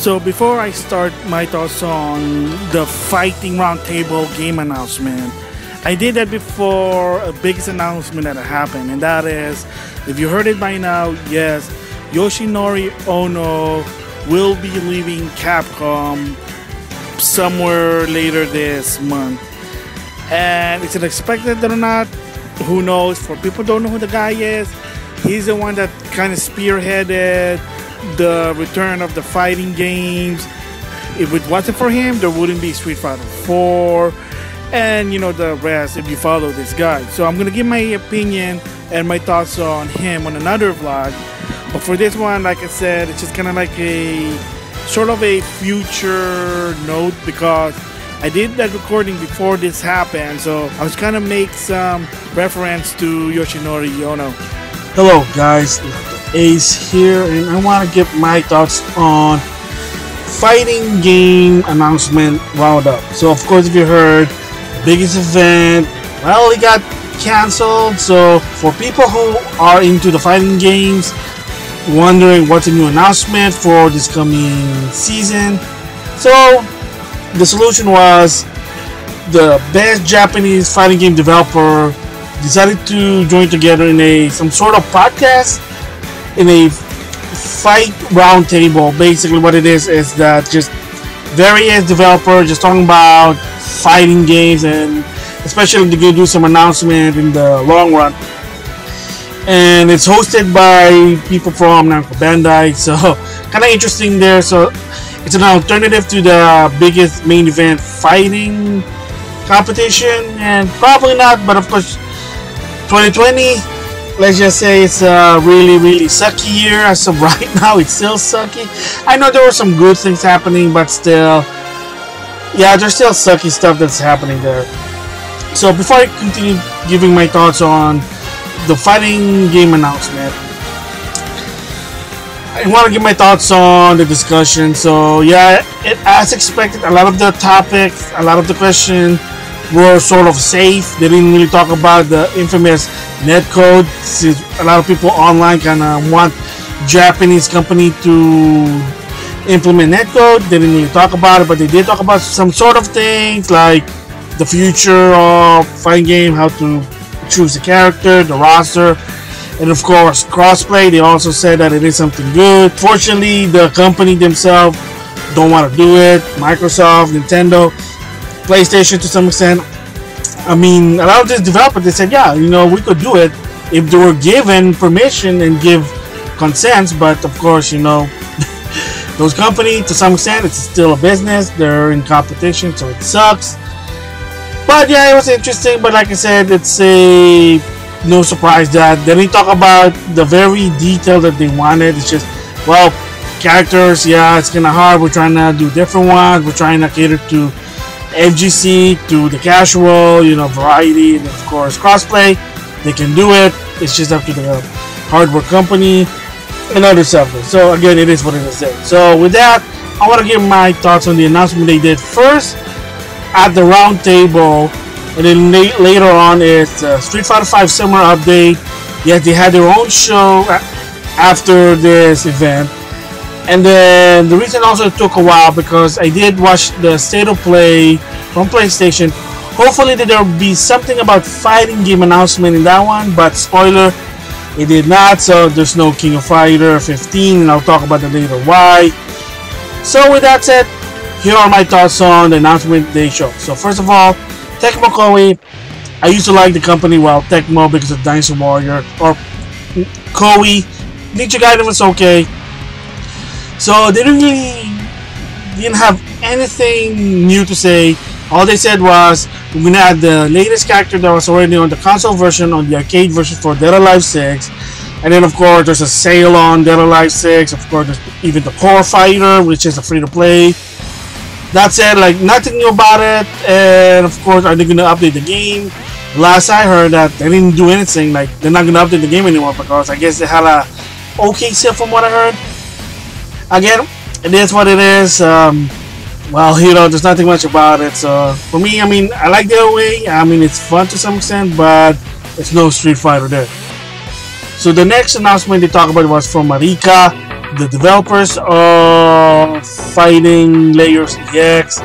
So before I start my thoughts on the Fighting Roundtable game announcement, I did that before a biggest announcement that happened, and that is, if you heard it by now, yes, Yoshinori Ono will be leaving Capcom somewhere later this month. And is it expected or not? Who knows? For people who don't know who the guy is, he's the one that kind of spearheaded the return of the fighting games. If it wasn't for him, there wouldn't be Street Fighter 4 and you know the rest if you follow this guy. So I'm gonna give my opinion and my thoughts on him on another vlog, but for this one, like I said, it's just kind of like a sort of a future note because I did that recording before this happened, so I was kind of make some reference to Yoshinori Ono. Hello guys, Ace here, and I want to give my thoughts on fighting game announcement roundup. So of course, if you heard, the biggest event, well, it got cancelled. So for people who are into the fighting games, wondering what's a new announcement for this coming season, so the solution was the best Japanese fighting game developer decided to join together in some sort of podcast, in a fight roundtable. Basically what it is that just various developers just talking about fighting games, and especially they're going to do some announcement in the long run. And it's hosted by people from Namco Bandai, so kind of interesting there. So it's an alternative to the biggest main event fighting competition, and probably not, but of course 2020, let's just say it's a really sucky year. As of right now, it's still sucky. I know there were some good things happening, but still, yeah, there's still sucky stuff that's happening there. So before I continue giving my thoughts on the fighting game announcement, I want to give my thoughts on the discussion. So yeah, as expected, a lot of the topics, a lot of the questions were sort of safe. They didn't really talk about the infamous netcode, since a lot of people online kind of want Japanese company to implement netcode. They didn't really talk about it, but they did talk about some sort of things like the future of fighting game, how to choose the character, the roster, and of course crossplay. They also said that it is something good. Fortunately, the company themselves don't want to do it. Microsoft, Nintendo, PlayStation to some extent. I mean, a lot of these developers, they said, yeah, you know, we could do it if they were given permission and give consents, but of course, you know, those companies, to some extent, it's still a business. They're in competition, so it sucks. But yeah, it was interesting. But like I said, it's no surprise that they didn't talk about the very detail that they wanted. It's just, well, characters, yeah, it's kind of hard. We're trying to do different ones. We're trying to cater to FGC, to the casual, you know, variety, and of course crossplay. They can do it. It's just up to the hardware company and other stuff. So again, it is what it is there. So with that, I want to give my thoughts on the announcement they did first at the round table, and then later on it's Street Fighter 5 summer update. Yes, they had their own show after this event. And then the reason also it took a while because I did watch the state of play from PlayStation. Hopefully there will be something about fighting game announcement in that one, but spoiler, it did not. So there's no King of Fighter 15, and I'll talk about that later why. So with that said, here are my thoughts on the announcement they showed. So first of all, Tecmo Koei. I used to like the company, well, Tecmo, because of Dynasty Warrior, or Koei. Ninja Gaiden was okay. So they didn't have anything new to say. All they said was, we're gonna add the latest character that was already on the console version, on the arcade version for Dead or Alive 6. And then of course there's a sale on Dead or Alive 6. Of course there's even the Core Fighter, which is a free-to-play. That's it, like nothing new about it. And of course, are they gonna update the game? Last I heard that they didn't do anything, like they're not gonna update the game anymore because I guess they had a okay sale from what I heard. Again, it is what it is. Well, you know, there's nothing much about it. So for me, I mean, I like the other way. I mean, it's fun to some extent, but it's no Street Fighter there. So the next announcement they talked about was from Marika. the developers of Fighting Layers EX.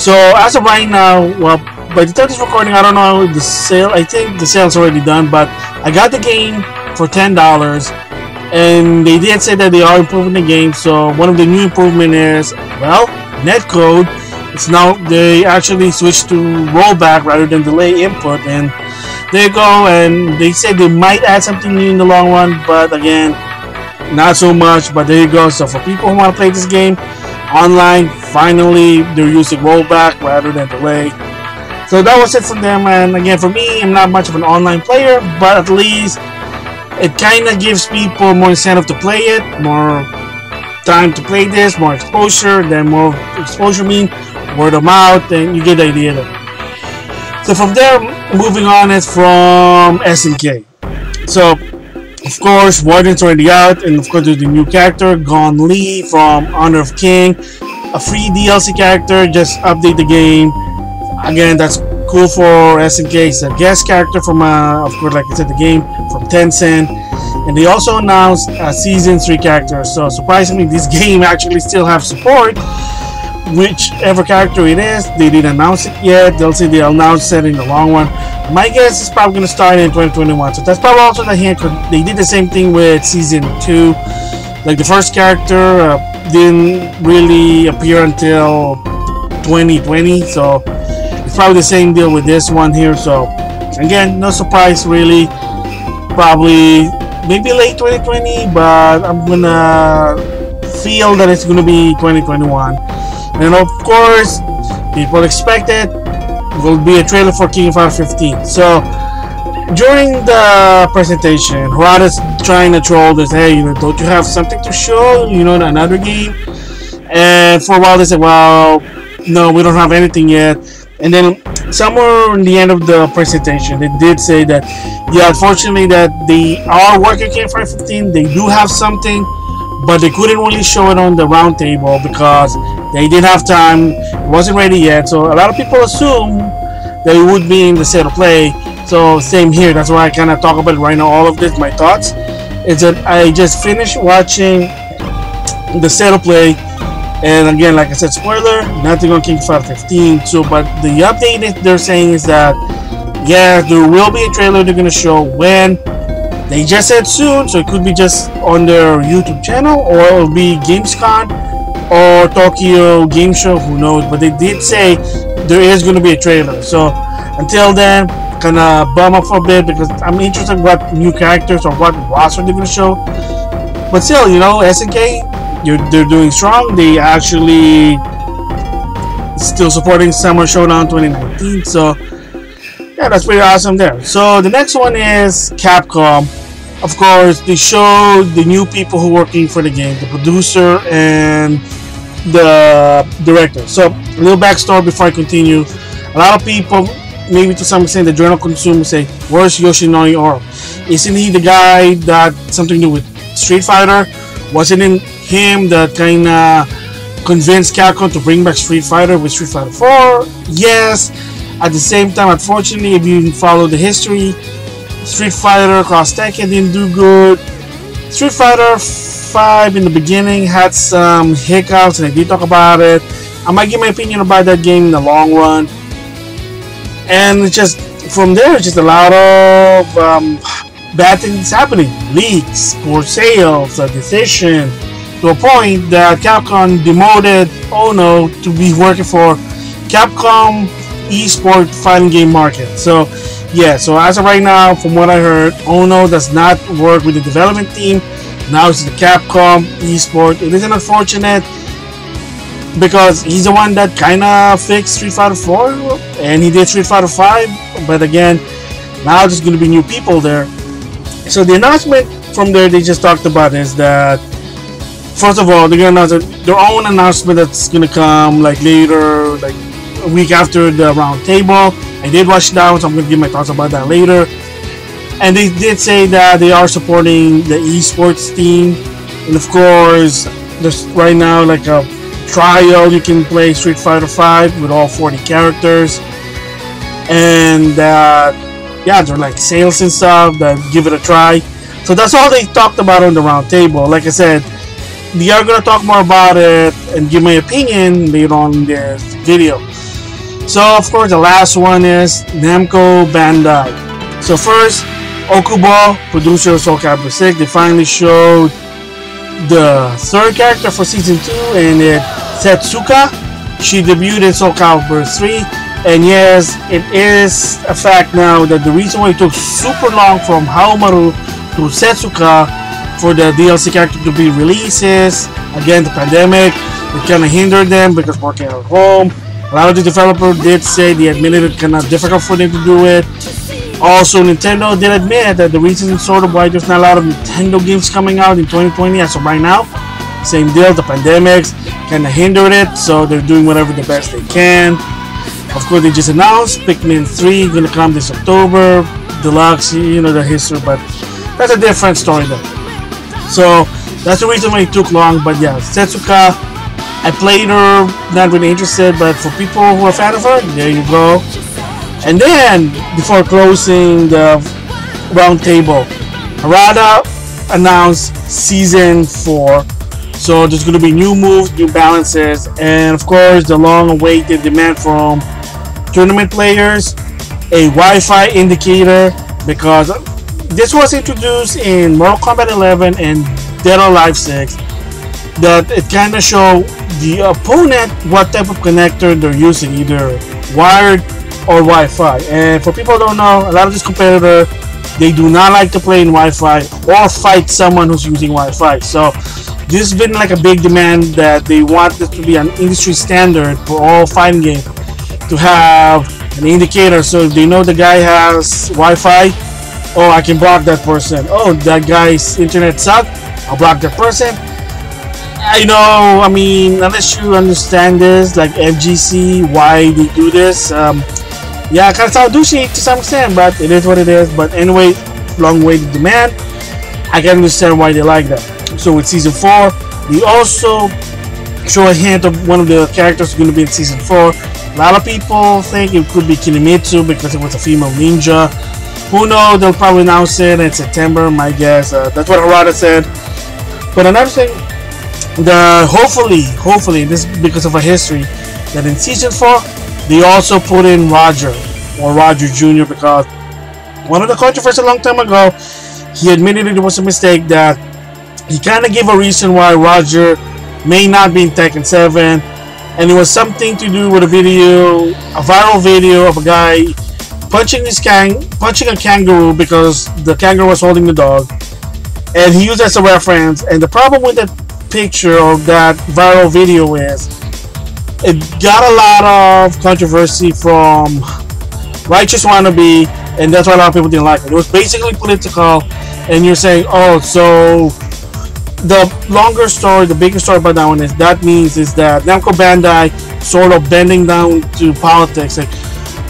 So as of right now, well, by the time of this recording, I don't know the sale. I think the sale's already done, but I got the game for $10, and they did say that they are improving the game. So one of the new improvement is, well, netcode. It's now they actually switched to rollback rather than delay input, and there you go. And they said they might add something new in the long run, but again, not so much. But there you go. So for people who want to play this game online, finally they're using rollback rather than delay. So that was it from them. And again, for me, I'm not much of an online player, but at least it kind of gives people more incentive to play it, more time to play this, more exposure. Then more exposure means word of mouth, and you get the idea there. So from there, moving on is from SNK. So of course, Warden's already out, and of course there's the new character, Gon Lee from Honor of King, a free DLC character. Just update the game. Again, that's cool for SNK. It's a guest character from, of course, like I said, the game from Tencent. And they also announced a Season 3 character. So surprisingly, this game actually still have support. Whichever character it is, they didn't announce it yet. They'll say they'll announce it in the long run. My guess is probably going to start in 2021. So that's probably also the hint. They did the same thing with Season 2. Like the first character didn't really appear until 2020. So it's probably the same deal with this one here. So again, no surprise really. Probably maybe late 2020, but I'm gonna feel that it's gonna be 2021. And of course, people expect it will be a trailer for King of Fighters 15. So during the presentation, Harada's trying to troll this. Hey, don't you have something to show? Another game. And for a while they said, well, no, we don't have anything yet. And then somewhere in the end of the presentation, they did say that, yeah, unfortunately that they are working King of Fighters 15. They do have something, but they couldn't really show it on the round table because they didn't have time. It wasn't ready yet. So a lot of people assume that it would be in the state of play. So same here. That's why I kind of talk about it right now. All of this, my thoughts, is that I just finished watching the state of play. And again, like I said, spoiler, nothing on King of Fighters 15. So, but the update that they're saying is that, yeah, there will be a trailer they're going to show when. They just said soon, so it could be just on their YouTube channel, or it will be Gamescom or Tokyo Game Show, who knows. But they did say there is going to be a trailer. So until then, kind of bum up for a bit because I'm interested in what new characters or what roster they're going to show. But still, SNK, they're doing strong. They actually still supporting Summer Showdown 2019. So yeah, that's pretty awesome there. So the next one is Capcom. Of course, they showed the new people who are working for the game, the producer and the director. So a little backstory before I continue. A lot of people, maybe to some extent the journal consumers, say, where's Yoshinori Ono? Isn't he the guy that something to do with Street Fighter? Wasn't it him that kind of convinced Capcom to bring back Street Fighter with Street Fighter 4? Yes. At the same time, unfortunately, if you follow the history, Street Fighter Cross Tekken didn't do good. Street Fighter 5 in the beginning had some hiccups, and I did talk about it. I might give my opinion about that game in the long run. And it's just from there, it's just a lot of bad things happening. Leaks, poor sales, a decision, to a point that Capcom demoted Ono to be working for Capcom eSport fighting game market. So yeah, so as of right now, from what I heard, Ono does not work with the development team. Now it's the Capcom eSport. It is unfortunate because he's the one that kind of fixed Street Fighter 4 and he did Street Fighter 5. But again, now there's going to be new people there. So the announcement from there they just talked about is that, first of all, they're going to announce their own announcement that's going to come like later, like a week after the round table. I did watch that one, so I'm going to give my thoughts about that later. And they did say that they are supporting the esports team. And of course, there's right now like a trial. You can play Street Fighter 5 with all 40 characters. And yeah, they're like sales and stuff that give it a try. So that's all they talked about on the round table. Like I said, we are gonna talk more about it and give my opinion later on in this video. So of course the last one is Namco Bandai. So first, Okubo, producer of Soul Calibur 6, they finally showed the third character for season 2, and it's Setsuka. She debuted in Soul Calibur 3, and yes, it is a fact now that the reason why it took super long from Haomaru to Setsuka for the DLC character to be released is, again, the pandemic. It kind of hindered them because working at home. A lot of the developers did say they admitted it kind of difficult for them to do it. Also, Nintendo did admit that the reason sort of why there's not a lot of Nintendo games coming out in 2020 as of right now, same deal, the pandemics kind of hindered it, so they're doing whatever the best they can. Of course, they just announced Pikmin 3 gonna come this October, Deluxe, you know the history, but that's a different story though. So that's the reason why it took long. But yeah, Setsuka, I played her, not really interested, but for people who are fan of her, there you go. And then, before closing the roundtable, Harada announced Season 4. So there's going to be new moves, new balances, and of course the long-awaited demand from tournament players, a Wi-Fi indicator, because this was introduced in Mortal Kombat 11 and Dead or Alive 6, that it kind of show the opponent what type of connector they're using, either wired or Wi-Fi. And for people who don't know, a lot of these competitors, they do not like to play in Wi-Fi or fight someone who's using Wi-Fi. So this has been like a big demand that they want this to be an industry standard for all fighting games, to have an indicator. So if they know the guy has Wi-Fi, oh, I can block that person. Oh, that guy's internet sucks, I'll block that person. I know, I mean, unless you understand this, like FGC, why they do this, yeah, kind of sound douchey to some extent, but it is what it is. But anyway, long way to demand. I can understand why they like that. So with Season 4, we also show a hint of one of the characters going to be in Season 4. A lot of people think it could be Kinemitsu because it was a female ninja. Who knows? They'll probably announce it in September, my guess. That's what Harada said. But another thing, hopefully, this is because of a history, that in Season 4, they also put in Roger, or Roger Jr., because one of the controversies a long time ago, he admitted it was a mistake, that he kind of gave a reason why Roger may not be in Tekken 7, and it was something to do with a viral video of a guy punching a kangaroo because the kangaroo was holding the dog, and he used it as a reference. And the problem with that picture of that viral video is it got a lot of controversy from righteous wannabe, and that's why a lot of people didn't like it. It was basically political, and you're saying, oh, so the longer story, the bigger story about that one is that means is that Namco Bandai sort of bending down to politics. Like,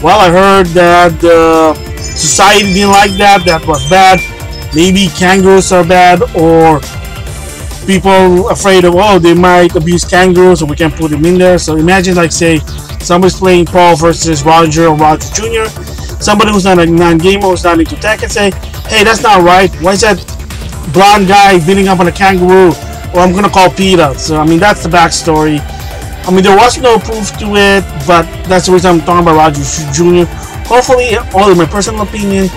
well, I heard that the society didn't like that, that was bad. Maybe kangaroos are bad, or people afraid of, oh, they might abuse kangaroos, so we can't put them in there. So imagine, like, say somebody's playing Paul versus Roger or Roger Jr. Somebody who's not a non-gamer, who's not into tech, and say, hey, that's not right. Why is that blonde guy beating up on a kangaroo? Or I'm gonna call PETA. So I mean, that's the backstory. I mean, there was no proof to it, but that's the reason I'm talking about Roger Jr. Hopefully, all in my personal opinion,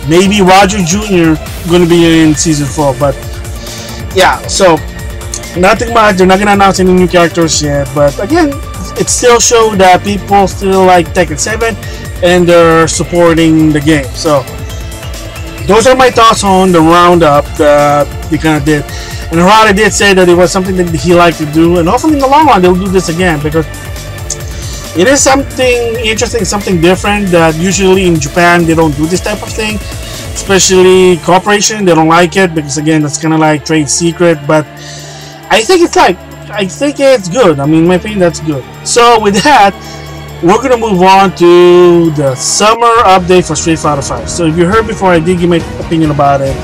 maybe Roger Jr. gonna be in Season 4. But yeah, so nothing much. They're not gonna announce any new characters yet, but again, it still shows that people still like Tekken 7 and they're supporting the game. So those are my thoughts on the roundup that they kind of did. And Harada did say that it was something that he liked to do, and hopefully in the long run they'll do this again, because it is something interesting, something different that usually in Japan they don't do this type of thing, especially cooperation. They don't like it because, again, that's kind of like trade secret. But I think it's good. I mean, in my opinion, that's good. So with that, we're gonna move on to the summer update for Street Fighter V. So if you heard before, I did give my opinion about it.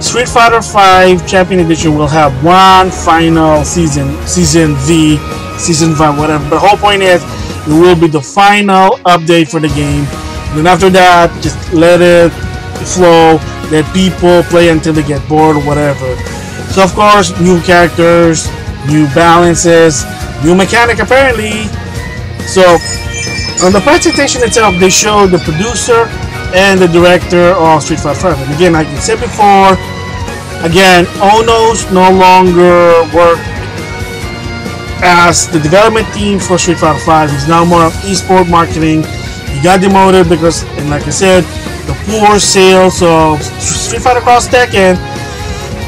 Street Fighter V Champion Edition will have one final season V, season 5, whatever. But the whole point is, it will be the final update for the game. And then after that, just let it flow, let people play until they get bored or whatever. So of course, new characters, new balances, new mechanic apparently. So on the presentation itself, they showed the producer and the director of Street Fighter 5. And again, like I said before, again, Ono's no longer work as the development team for Street Fighter 5. He's now more of esport marketing. He got demoted because, and like I said, the poor sales of Street Fighter Cross Tekken,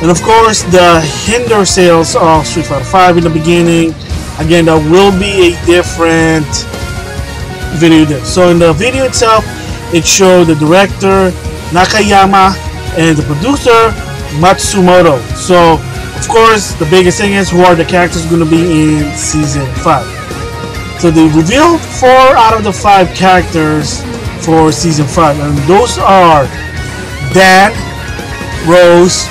and of course the hinder sales of Street Fighter 5 in the beginning. Again, that will be a different video there. So in the video itself, it showed the director Nakayama and the producer Matsumoto. So of course the biggest thing is who are the characters going to be in season 5. So they revealed 4 out of the 5 characters for season 5, and those are Dan, Rose,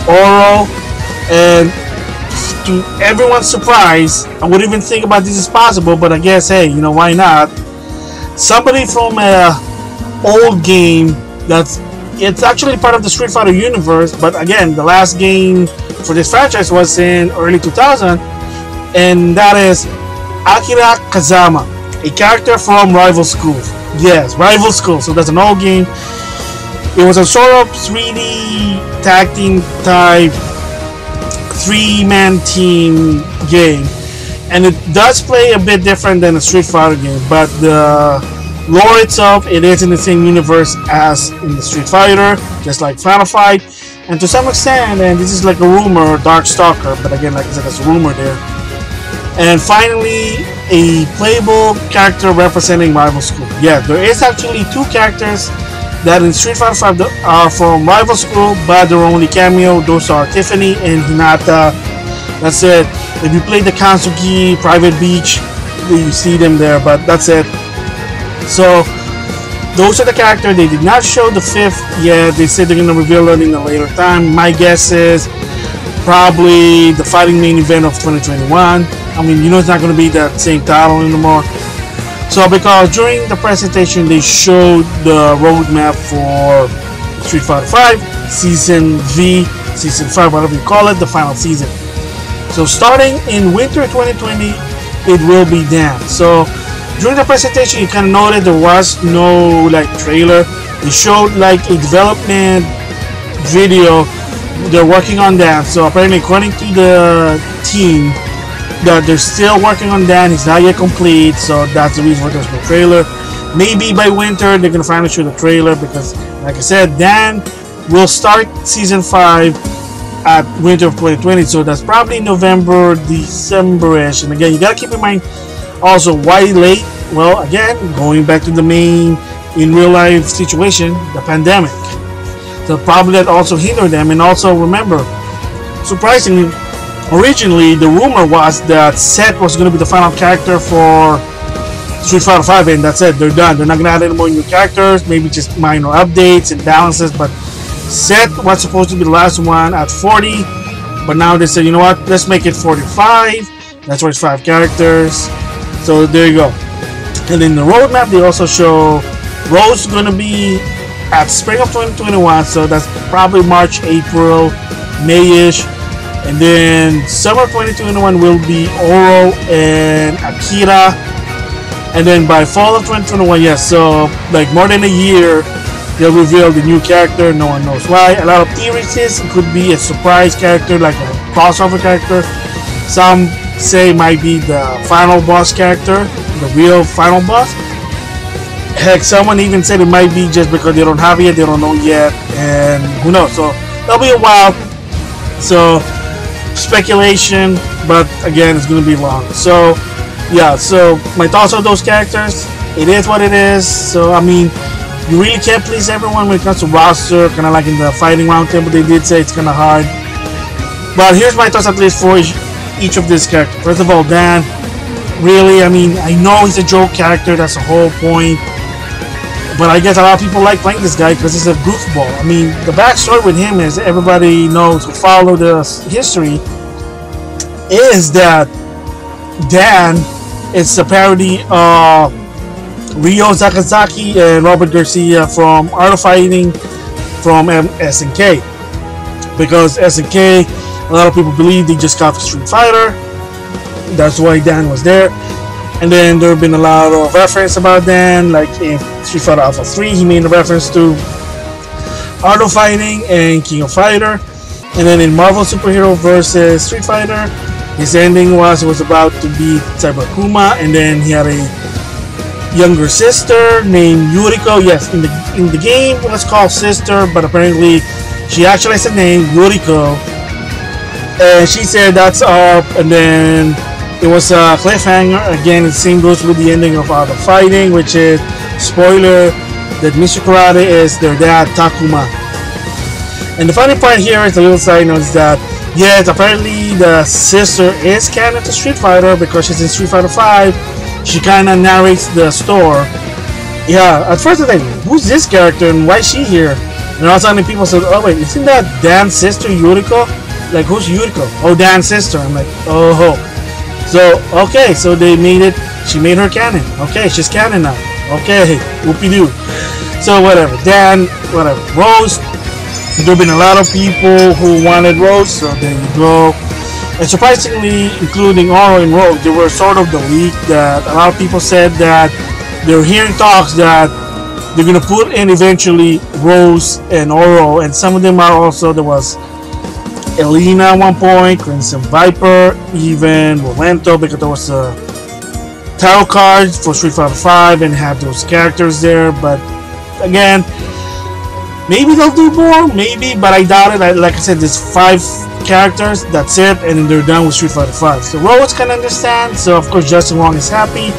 Oro, and to everyone's surprise, I wouldn't even think about this is possible, but I guess, hey, you know, why not? Somebody from a old game that's, it's actually part of the Street Fighter universe, but again, the last game for this franchise was in early 2000, and that is Akira Kazama, a character from Rival Schools. Yes, Rival Schools. So that's an old game. It was a sort of 3D tag team type 3-man team game, and it does play a bit different than a Street Fighter game, but the lore itself, it is in the same universe as in the Street Fighter, just like Final Fight, and to some extent, and this is like a rumor, Darkstalker, but again, like I said, there's a rumor there. And finally, a playable character representing Rival School. Yeah, there is actually 2 characters that in Street Fighter 5 are from Rival School, but they're only cameo. Those are Tiffany and Hinata. That's it. If you play the Kansuki Private Beach, you see them there, but that's it. So those are the characters. They did not show the 5th yet. They said they're going to reveal it in a later time. My guess is probably the fighting main event of 2021. I mean, you know, it's not going to be that same title anymore. So because during the presentation they showed the roadmap for Street Fighter 5 Season V, Season 5, whatever you call it, the final season. So starting in winter 2020, it will be Dan. So during the presentation, you kind of noted there was no like trailer. They showed like a development video. They're working on that. So apparently, according to the team, that they're still working on Dan. It's not yet complete, so that's the reason why there's no trailer. Maybe by winter they're gonna finally show the trailer, because like I said, Dan will start season 5 at winter of 2020, so that's probably November, December-ish. And again, you gotta keep in mind also why late. Well, again, going back to the main in real life situation, the pandemic. So probably that also hindered them. And also remember, surprisingly, originally the rumor was that Seth was going to be the final character for Street Fighter 5, and that's it, they're done. They're not going to add any more new characters, maybe just minor updates and balances, but Seth was supposed to be the last one at 40, but now they said, you know what, let's make it 45. That's why it's 5 characters. So there you go. And in the roadmap, they also show Rose going to be at spring of 2021, so that's probably March, April, May-ish. And then summer 2021 will be Oro and Akira. And then by fall of 2021, yes, so like more than a year, they'll reveal the new character. No one knows why. A lot of theories is it could be a surprise character, like a crossover character. Some say it might be the final boss character, the real final boss. Heck, someone even said it might be just because they don't have it yet, they don't know yet, and who knows. So that'll be a while. So speculation, but again, it's gonna be long. So yeah, so my thoughts on those characters, it is what it is. So I mean, you really can't please everyone when it comes to roster, kind of like in the fighting roundtable they did say it's kind of hard. But here's my thoughts at least for each of these characters. First of all, Dan, really, I mean, I know he's a joke character, that's the whole point, but I guess a lot of people like playing this guy because he's a goofball. I mean, the backstory with him is, everybody knows who follow the history, is that Dan is a parody of Ryo Sakazaki and Robert Garcia from Art of Fighting from SNK, because SNK A lot of people believe they just copied Street Fighter. That's why Dan was there. And then there have been a lot of reference about Dan, like in Street Fighter Alpha 3, he made a reference to Art of Fighting and King of Fighter. And then in Marvel Superhero vs. Street Fighter, his ending was about to beat Cyber Kuma, and then he had a younger sister named Yuriko. Yes, in the game it was called Sister, but apparently she actually has a name, Yuriko. And she said that's up, and then it was a cliffhanger. Again, the same goes with the ending of Art of Fighting, which is, spoiler, that Mr. Karate is their dad, Takuma. And the funny part here is, a little side note, is that yes, apparently the sister is canon to Street Fighter because she's in Street Fighter 5. She kind of narrates the story. Yeah, at first I think, who's this character and why is she here? And all of a sudden people said, oh wait, isn't that Dan's sister Yuriko? Like, who's Yuriko? Oh, Dan's sister. I'm like, oh. So, okay, so they made it, she made her canon. Okay, she's canon now. Okay, whoopie-doo. So, whatever, Dan, whatever. Rose, there have been a lot of people who wanted Rose, so there you go. And surprisingly, including Oro and Rogue, they were sort of the leak that a lot of people said that they're hearing talks that they're going to put in eventually Rose and Oro, and some of them are also, there was Elena at one point, Crimson Viper, even Rolento, because there was a tarot card for Street Fighter 5 and had those characters there. But again, maybe they'll do more, maybe, but I doubt it. Like I said, there's 5 characters, that's it, and then they're done with Street Fighter 5. So Rose can understand, so of course Justin Wong is happy.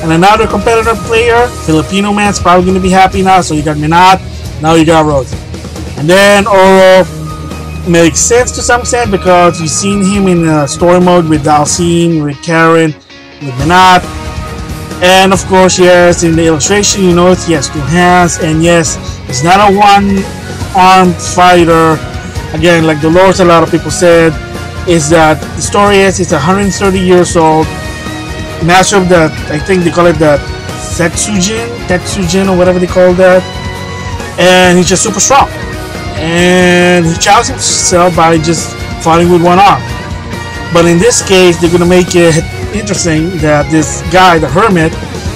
And another competitor player, Filipino man's probably going to be happy now. So you got Minat, now you got Rose. And then Oro makes sense to some extent because you've seen him in story mode with Dalcine, with Karen, with Minat. And of course, yes, in the illustration you notice he has 2 hands, and yes, it's not a one-armed fighter. Again, like the lore, a lot of people said, is that the story is it's 130 years old, master of the, I think they call it the Tetsujin or whatever they call that, and he's just super strong. And he challenges himself by just fighting with one arm. But in this case, they're gonna make it interesting that this guy, the Hermit,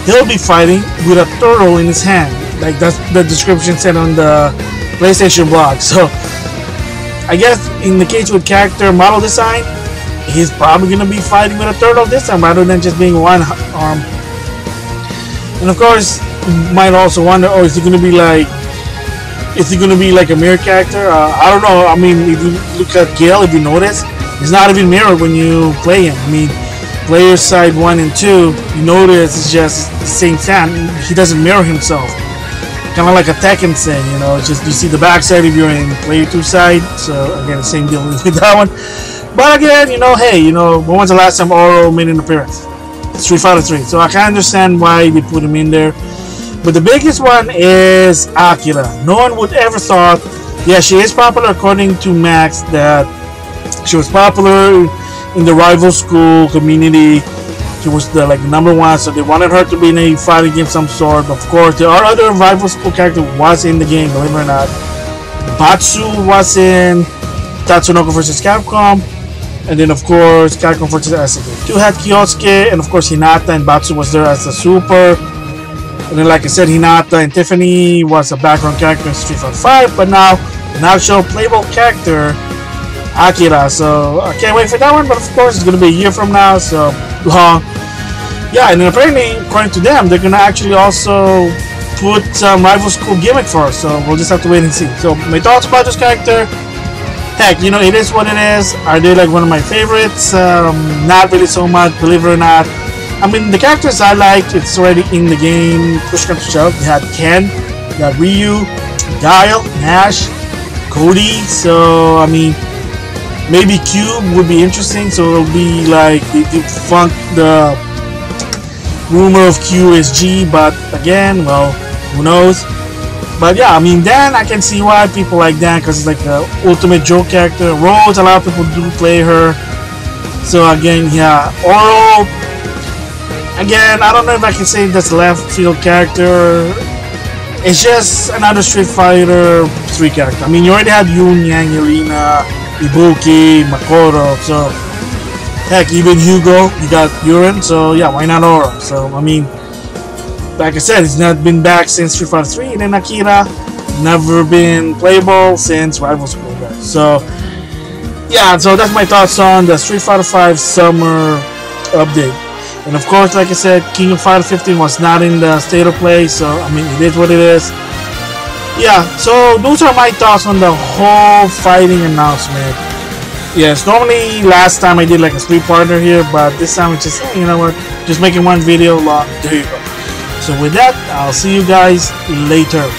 he'll be fighting with a turtle in his hand. Like that's the description said on the PlayStation blog. So I guess in the case with character model design, he's probably gonna be fighting with a turtle this time rather than just being one arm. And of course, you might also wonder, oh, is he gonna be like a mirror character? I don't know. I mean, if you look at Gale, if you notice, he's not even mirrored when you play him. I mean, player side 1 and 2, you notice it's just the same stand. He doesn't mirror himself. Kind of like a Tekken thing, you know. It's just you see the backside if you're in player 2 side. So again, the same deal with that one. But again, you know, hey, you know, when was the last time Oro made an appearance? Street Fighter 3. So I can understand why they put him in there. But the biggest one is Akira. No one would ever thought, yeah, she is popular according to Max, that she was popular in the rival school community. She was the #1, so they wanted her to be in a fighting game of some sort. Of course, there are other rival school characters was in the game, believe it or not. Batsu was in Tatsunoko vs. Capcom, and then of course Capcom vs. SFV. You had Kyosuke, and of course Hinata and Batsu was there as a super. And then, like I said, Hinata and Tiffany was a background character in Street Fighter 5, but now an actual playable character, Akira. So I can't wait for that one, but of course it's going to be a year from now, so long. Yeah, and then apparently, according to them, they're going to actually also put some rival school gimmick for us, so we'll just have to wait and see. So my thoughts about this character, heck, you know, it is what it is. Are they like one of my favorites? Not really so much, believe it or not. I mean, the characters I liked, it's already in the game. Push comes to shove. You had Ken, you got Ryu, Guile, Nash, Cody. So, I mean, maybe Cube would be interesting. So it'll be like they defunct the rumor of QSG, but again, well, who knows? But yeah, I mean, Dan, I can see why people like Dan because it's like the ultimate joke character. Rose, a lot of people do play her. So again, yeah, Oro. Again, I don't know if I can say that's left field character. It's just another Street Fighter 3 character. I mean, you already had Yun, Yang, Yelena, Ibuki, Makoto. So heck, even Hugo, you got Urine. So yeah, why not Oro? So I mean, like I said, he's not been back since Street Fighter 3, and then Akira never been playable since Rival School, guys. So yeah, so that's my thoughts on the Street Fighter 5 summer update. And of course, like I said, King of Fighter 15 was not in the state of play, so I mean, it is what it is. Yeah, so those are my thoughts on the whole fighting announcement. Yes, normally last time I did like a 3-parter here, but this time it's just, you know what, just making one video long. There you go. So with that, I'll see you guys later.